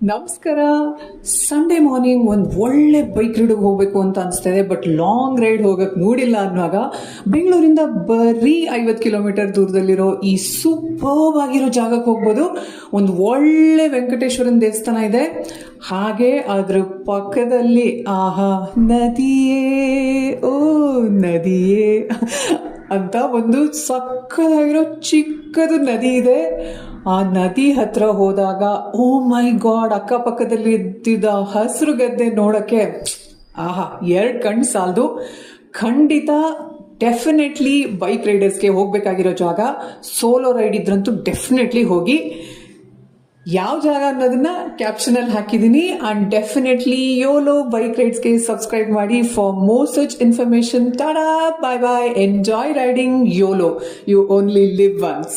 ನಮಸ್ಕಾರ. Sunday morning ಒಂದು ಒಳ್ಳೆ ಬೈಕ್ ರೈಡ್ಗೆ ಹೋಗಬೇಕು ಅಂತ ಅನಿಸ್ತಿದೆ, ಬಟ್ ಲಾಂಗ್ ರೈಡ್ ಹೋಗಕ್ಕೆ ಮೂಡಿಲ್ಲ ಅನ್ನುವಾಗ ಬೆಂಗಳೂರಿಂದ ಬರೀ 50 ಕಿಲೋಮೀಟರ್ ದೂರದಲ್ಲಿರೋ ಈ ಸೂಪರ್ಬ್ ಆಗಿರೋ ಜಾಗಕ್ಕೆ ಹೋಗ್ಬೋದು. ಒಂದು ಒಳ್ಳೆ ವೆಂಕಟೇಶ್ವರನ ದೇವಸ್ಥಾನ ಇದೆ, ಹಾಗೆ ಅದ್ರ ಪಕ್ಕದಲ್ಲಿ ಆಹಾ ನದಿಯೇ ಓ ನದಿಯೇ ಅಂತ ಒಂದು ಸಕ್ಕದಾಗಿರೋ ಚಿಕ್ಕದು ನದಿ ಇದೆ. ಆ ನದಿ ಹತ್ರ ಹೋದಾಗ ಓ ಮೈ ಗಾಡ್, ಅಕ್ಕಪಕ್ಕದಲ್ಲಿ ಇದ್ದಿದ್ದ ಹಸಿರು ಗದ್ದೆ ನೋಡೋಕ್ಕೆ ಆಹಾ 2 ಕಣ್ಣು ಸಾಲದು. ಖಂಡಿತ ಡೆಫಿನೆಟ್ಲಿ ಬೈಕ್ ರೈಡರ್ಸ್ಗೆ ಹೋಗಬೇಕಾಗಿರೋ ಜಾಗ. ಸೋಲೋ ರೈಡ್ ಇದ್ರಂತೂ ಡೆಫಿನೆಟ್ಲಿ ಹೋಗಿ. ಯಾವ ಜಾಗ ಅನ್ನೋದನ್ನ ಕ್ಯಾಪ್ಷನಲ್ಲಿ ಹಾಕಿದ್ದೀನಿ. ಅಂಡ್ ಡೆಫಿನೆಟ್ಲಿ ಯೋಲೋ ಬೈಕ್ ರೈಡ್ಸ್ಗೆ ಸಬ್ಸ್ಕ್ರೈಬ್ ಮಾಡಿ for more such information. Tada, bye bye, enjoy riding YOLO, you only live once.